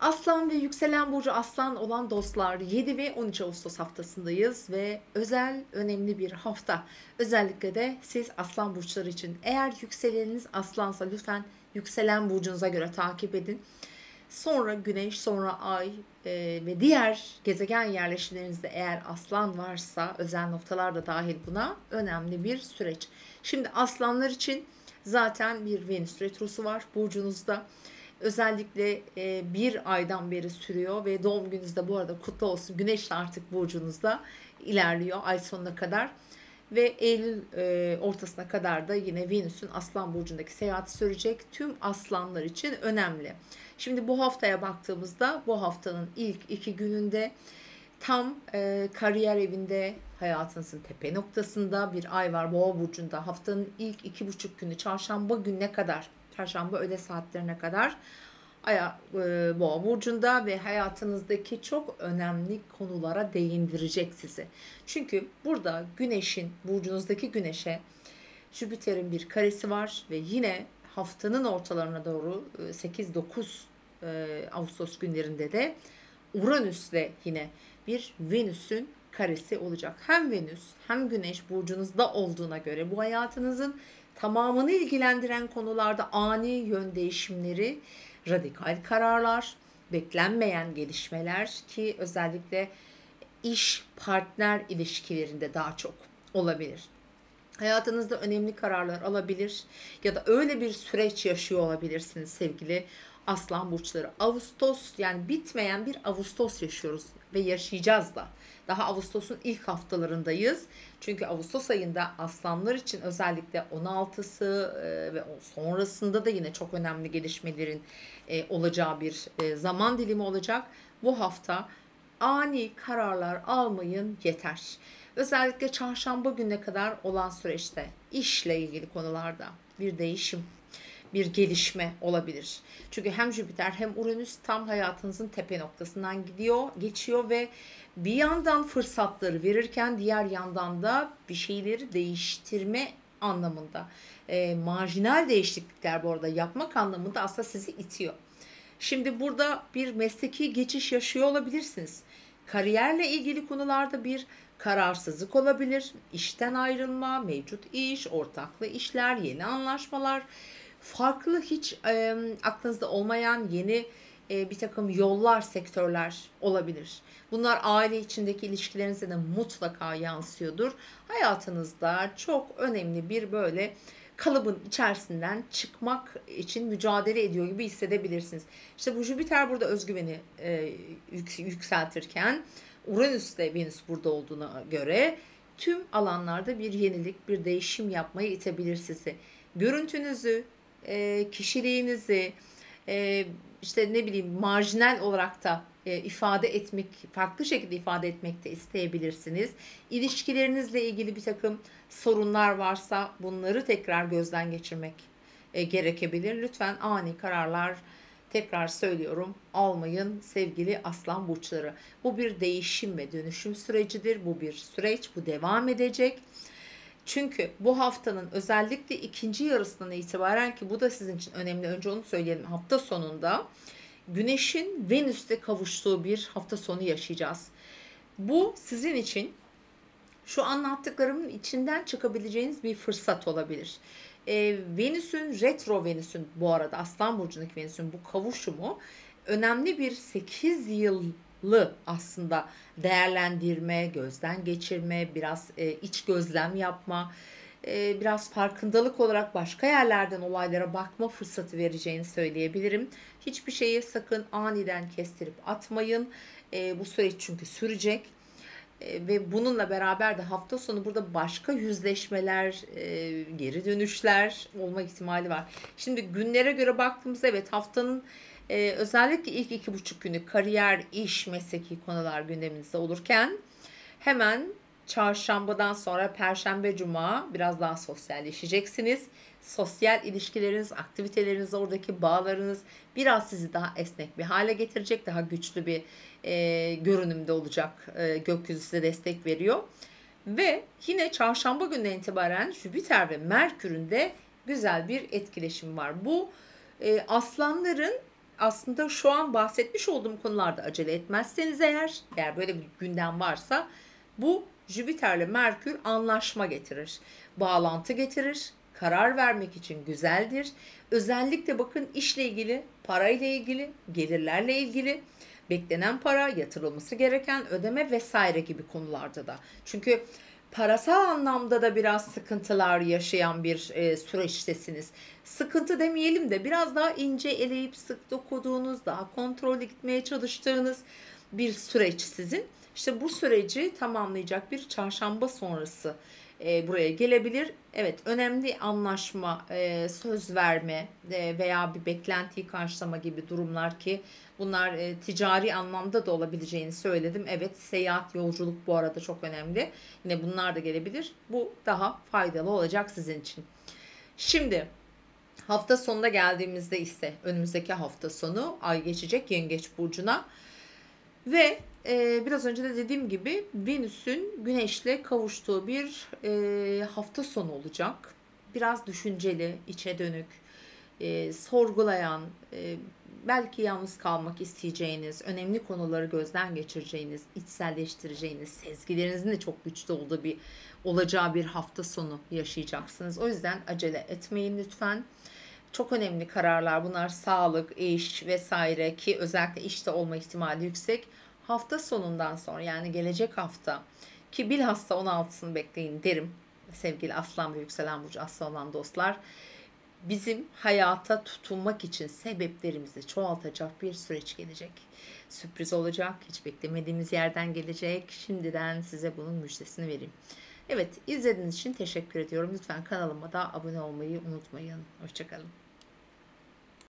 Aslan ve yükselen burcu Aslan olan dostlar 7 ve 13 Ağustos haftasındayız ve özel önemli bir hafta. Özellikle de siz Aslan burçları için eğer yükseleniniz Aslansa lütfen yükselen burcunuza göre takip edin. Sonra Güneş, sonra Ay ve diğer gezegen yerleşimlerinizde eğer Aslan varsa özel noktalar da dahil buna önemli bir süreç. Şimdi Aslanlar için zaten bir Venüs retrosu var burcunuzda. Özellikle bir aydan beri sürüyor ve doğum gününüzde bu arada kutlu olsun. Güneş de artık burcunuzda ilerliyor ay sonuna kadar. Ve Eylül ortasına kadar da yine Venüs'ün Aslan burcundaki seyahati sürecek. Tüm aslanlar için önemli. Şimdi bu haftaya baktığımızda bu haftanın ilk 2 gününde tam kariyer evinde hayatınızın tepe noktasında bir ay var Boğa burcunda. Haftanın ilk 2,5 günü çarşamba gününe kadar, çarşamba öğle saatlerine kadar Boğa burcunda ve hayatınızdaki çok önemli konulara değindirecek sizi. Çünkü burada Güneş'in, burcunuzdaki Güneş'e Jüpiter'in bir karesi var ve yine haftanın ortalarına doğru 8-9 Ağustos günlerinde de Uranüs'le yine bir Venüs'ün karesi olacak. Hem Venüs hem Güneş burcunuzda olduğuna göre bu hayatınızın tamamını ilgilendiren konularda ani yön değişimleri, radikal kararlar, beklenmeyen gelişmeler ki özellikle iş partner ilişkilerinde daha çok olabilir. Hayatınızda önemli kararlar alabilir ya da öyle bir süreç yaşıyor olabilirsiniz sevgili Aslan burçları. Ağustos yani bitmeyen bir Ağustos yaşıyoruz ve yaşayacağız da. Daha Ağustos'un ilk haftalarındayız. Çünkü Ağustos ayında aslanlar için özellikle 16'sı ve sonrasında da yine çok önemli gelişmelerin olacağı bir zaman dilimi olacak. Bu hafta ani kararlar almayın yeter. Özellikle çarşamba gününe kadar olan süreçte işle ilgili konularda bir değişim, bir gelişme olabilir. Çünkü hem Jüpiter hem Uranüs tam hayatınızın tepe noktasından geçiyor ve bir yandan fırsatları verirken diğer yandan da bir şeyleri değiştirme anlamında, marjinal değişiklikler bu arada yapmak anlamında aslında sizi itiyor. Şimdi burada bir mesleki geçiş yaşıyor olabilirsiniz. Kariyerle ilgili konularda bir kararsızlık olabilir. İşten ayrılma, mevcut iş, ortaklı işler, yeni anlaşmalar, farklı hiç aklınızda olmayan yeni bir takım yollar, sektörler olabilir. Bunlar aile içindeki ilişkilerinize de mutlaka yansıyordur. Hayatınızda çok önemli bir böyle kalıbın içerisinden çıkmak için mücadele ediyor gibi hissedebilirsiniz. İşte bu Jüpiter burada özgüveni yükseltirken Uranüs de Venüs burada olduğuna göre tüm alanlarda bir yenilik, bir değişim yapmaya itebilir sizi. Görüntünüzü, kişiliğinizi, işte ne bileyim marjinal olarak da ifade etmek, farklı şekilde ifade etmek de isteyebilirsiniz. İlişkilerinizle ilgili bir takım sorunlar varsa bunları tekrar gözden geçirmek gerekebilir. Lütfen ani kararlar, tekrar söylüyorum, almayın sevgili Aslan burçları. Bu bir değişim ve dönüşüm sürecidir. Bu bir süreç, bu devam edecek. Çünkü bu haftanın özellikle ikinci yarısından itibaren ki bu da sizin için önemli. Önce onu söyleyelim. Hafta sonunda Güneş'in Venüs'te kavuştuğu bir hafta sonu yaşayacağız. Bu sizin için şu anlattıklarımın içinden çıkabileceğiniz bir fırsat olabilir. Venüs'ün bu arada Aslan Burcu'ndaki Venüs'ün bu kavuşumu önemli bir 8 yıllı aslında değerlendirme, gözden geçirme, biraz iç gözlem yapma, biraz farkındalık olarak başka yerlerden olaylara bakma fırsatı vereceğini söyleyebilirim. Hiçbir şeyi sakın aniden kestirip atmayın. Bu süreç çünkü sürecek. Ve bununla beraber de hafta sonu burada başka yüzleşmeler, geri dönüşler olma ihtimali var. Şimdi günlere göre baktığımızda evet haftanın özellikle ilk 2,5 günü kariyer, iş, mesleki konular gündeminizde olurken hemen çarşambadan sonra perşembe, cuma biraz daha sosyalleşeceksiniz. Sosyal ilişkileriniz, aktiviteleriniz, oradaki bağlarınız biraz sizi daha esnek bir hale getirecek. Daha güçlü bir görünümde olacak. Gökyüzü size destek veriyor. Ve yine çarşamba gününden itibaren Jüpiter ve Merkür'ün de güzel bir etkileşim var. Bu aslanların aslında şu an bahsetmiş olduğum konularda acele etmezseniz eğer böyle bir gündem varsa bu Jüpiter'le Merkür anlaşma getirir. Bağlantı getirir. Karar vermek için güzeldir. Özellikle bakın işle ilgili, parayla ilgili, gelirlerle ilgili, beklenen para, yatırılması gereken ödeme vesaire gibi konularda da. Çünkü parasal anlamda da biraz sıkıntılar yaşayan bir süreçtesiniz. Sıkıntı demeyelim de biraz daha ince eleyip sık dokuduğunuz, daha kontrollü gitmeye çalıştığınız bir süreç sizin. İşte bu süreci tamamlayacak bir çarşamba sonrası buraya gelebilir. Evet, önemli anlaşma, söz verme veya bir beklentiyi karşılama gibi durumlar ki bunlar ticari anlamda da olabileceğini söyledim. Evet, seyahat, yolculuk bu arada çok önemli. Yine bunlar da gelebilir. Bu daha faydalı olacak sizin için. Şimdi hafta sonuna geldiğimizde ise önümüzdeki hafta sonu ay geçecek Yengeç burcuna ve biraz önce de dediğim gibi Venüs'ün Güneş'le kavuştuğu bir hafta sonu olacak. Biraz düşünceli, içe dönük, sorgulayan, belki yalnız kalmak isteyeceğiniz, önemli konuları gözden geçireceğiniz, içselleştireceğiniz, sezgilerinizin de çok güçlü olacağı bir hafta sonu yaşayacaksınız. O yüzden acele etmeyin lütfen. Çok önemli kararlar bunlar, sağlık, iş vesaire ki özellikle işte olma ihtimali yüksek. Hafta sonundan sonra yani gelecek hafta ki bilhassa 16'sını bekleyin derim sevgili Aslan ve yükselen burcu Aslan olan dostlar. Bizim hayata tutunmak için sebeplerimizi çoğaltacak bir süreç gelecek. Sürpriz olacak, hiç beklemediğimiz yerden gelecek. Şimdiden size bunun müjdesini vereyim. Evet, izlediğiniz için teşekkür ediyorum. Lütfen kanalıma da abone olmayı unutmayın. Hoşçakalın.